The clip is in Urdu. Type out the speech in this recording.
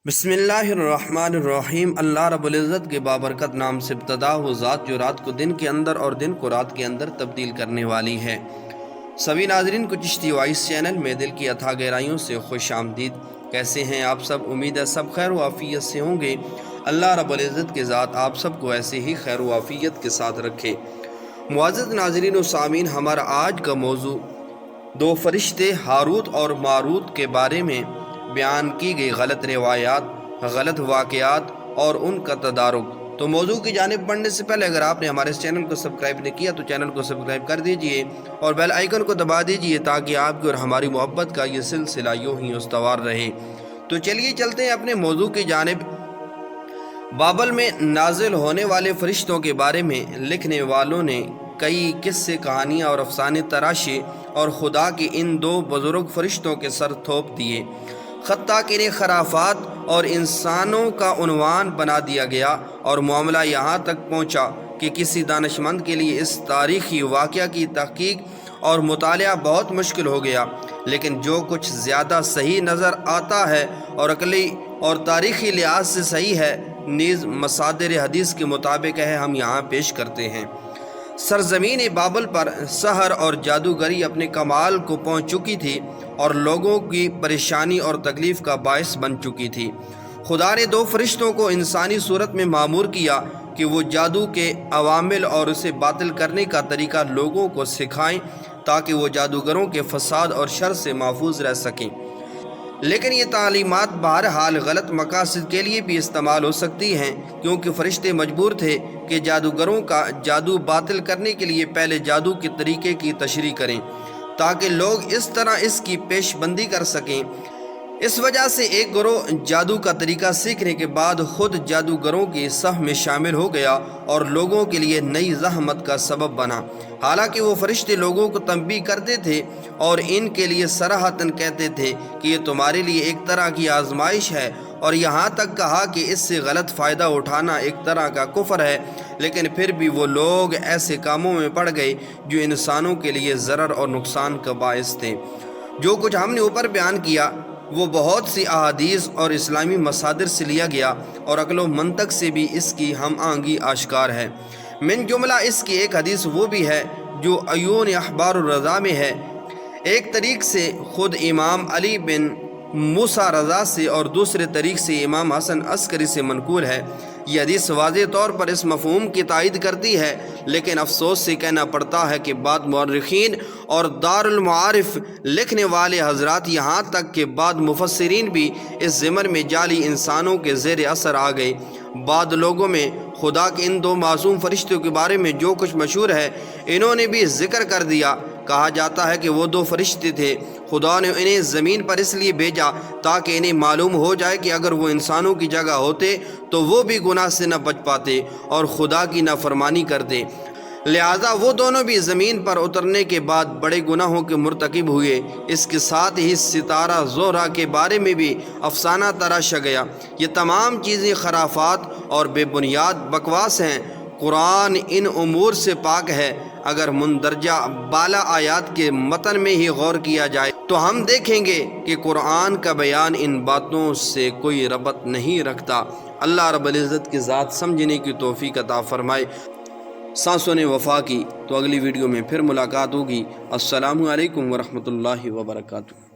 بسم اللہ الرحمن الرحیم۔ اللہ رب العزت کے بابرکت نام سے ابتدا ہو ذات جو رات کو دن کے اندر اور دن کو رات کے اندر تبدیل کرنے والی ہے۔ سبھی ناظرین کو چشتی وائس چینل میں دل کی اتھا گہرائیوں سے خوش آمدید۔ کیسے ہیں آپ سب؟ امید ہے سب خیر و عافیت سے ہوں گے۔ اللہ رب العزت کے ذات آپ سب کو ایسے ہی خیر و عافیت کے ساتھ رکھے۔ معزز ناظرین و سامعین، ہمارا آج کا موضوع دو فرشتے ہاروت اور ماروت کے بارے میں بیان کی گئی غلط روایات، غلط واقعات اور ان کا تدارک۔ تو موضوع کی جانب بڑھنے سے پہلے اگر آپ نے ہمارے اس چینل کو سبسکرائب نہیں کیا تو چینل کو سبسکرائب کر دیجئے اور بیل آئیکن کو دبا دیجئے تاکہ آپ کی اور ہماری محبت کا یہ سلسلہ یوں ہی استوار رہے۔ تو چلیے چلتے ہیں اپنے موضوع کی جانب۔ بابل میں نازل ہونے والے فرشتوں کے بارے میں لکھنے والوں نے کئی قصے، کہانیاں اور افسانے تراشے اور خدا کے ان دو بزرگ فرشتوں کے سر تھوپ دیے، حتیٰ کہ انہیں خرافات اور انسانوں کا عنوان بنا دیا گیا، اور معاملہ یہاں تک پہنچا کہ کسی دانشمند کے لیے اس تاریخی واقعہ کی تحقیق اور مطالعہ بہت مشکل ہو گیا۔ لیکن جو کچھ زیادہ صحیح نظر آتا ہے اور عقلی اور تاریخی لحاظ سے صحیح ہے، نیز مصادر حدیث کے مطابق ہے، ہم یہاں پیش کرتے ہیں۔ سرزمین بابل پر سحر اور جادوگری اپنے کمال کو پہنچ چکی تھی اور لوگوں کی پریشانی اور تکلیف کا باعث بن چکی تھی۔ خدا نے دو فرشتوں کو انسانی صورت میں مامور کیا کہ وہ جادو کے عوامل اور اسے باطل کرنے کا طریقہ لوگوں کو سکھائیں تاکہ وہ جادوگروں کے فساد اور شر سے محفوظ رہ سکیں۔ لیکن یہ تعلیمات بہرحال غلط مقاصد کے لیے بھی استعمال ہو سکتی ہیں، کیونکہ فرشتے مجبور تھے کہ جادوگروں کا جادو باطل کرنے کے لیے پہلے جادو کے طریقے کی تشریح کریں تاکہ لوگ اس طرح اس کی پیش بندی کر سکیں۔ اس وجہ سے ایک گروہ جادو کا طریقہ سیکھنے کے بعد خود جادوگروں کی صف میں شامل ہو گیا اور لوگوں کے لیے نئی زحمت کا سبب بنا۔ حالانکہ وہ فرشتے لوگوں کو تنبیہ کرتے تھے اور ان کے لیے صراحتاً کہتے تھے کہ یہ تمہارے لیے ایک طرح کی آزمائش ہے، اور یہاں تک کہا کہ اس سے غلط فائدہ اٹھانا ایک طرح کا کفر ہے، لیکن پھر بھی وہ لوگ ایسے کاموں میں پڑ گئے جو انسانوں کے لیے ضرر اور نقصان کا باعث تھے۔ جو کچھ ہم نے اوپر بیان کیا وہ بہت سی احادیث اور اسلامی مصادر سے لیا گیا، اور عقل و منطق سے بھی اس کی ہم آہنگی آشکار ہے۔ من جملہ اس کی ایک حدیث وہ بھی ہے جو عیون اخبار الرضا میں ہے، ایک طریق سے خود امام علی بن موسیٰ رضا سے اور دوسرے طریق سے امام حسن عسکری سے منقول ہے۔ یہ حدیث واضح طور پر اس مفہوم کی تائید کرتی ہے، لیکن افسوس سے کہنا پڑتا ہے کہ بعض مورخین اور دار المعارف لکھنے والے حضرات، یہاں تک کہ بعض مفسرین بھی اس ضمن میں جعلی انسانوں کے زیر اثر آ گئے۔ بعض لوگوں میں خدا کے ان دو معصوم فرشتوں کے بارے میں جو کچھ مشہور ہے انہوں نے بھی ذکر کر دیا۔ کہا جاتا ہے کہ وہ دو فرشتے تھے، خدا نے انہیں زمین پر اس لیے بھیجا تاکہ انہیں معلوم ہو جائے کہ اگر وہ انسانوں کی جگہ ہوتے تو وہ بھی گناہ سے نہ بچ پاتے اور خدا کی نافرمانی کرتے، لہذا وہ دونوں بھی زمین پر اترنے کے بعد بڑے گناہوں کے مرتکب ہوئے۔ اس کے ساتھ ہی ستارہ زہرہ کے بارے میں بھی افسانہ تراشا گیا۔ یہ تمام چیزیں خرافات اور بے بنیاد بکواس ہیں۔ قرآن ان امور سے پاک ہے۔ اگر مندرجہ بالا آیات کے متن میں ہی غور کیا جائے تو ہم دیکھیں گے کہ قرآن کا بیان ان باتوں سے کوئی ربط نہیں رکھتا۔ اللہ رب العزت کی ذات سمجھنے کی توفیق عطا فرمائے۔ سانسوں نے وفا کی۔ تو اگلی ویڈیو میں پھر ملاقات ہوگی۔ السلام علیکم ورحمۃ اللہ وبرکاتہ۔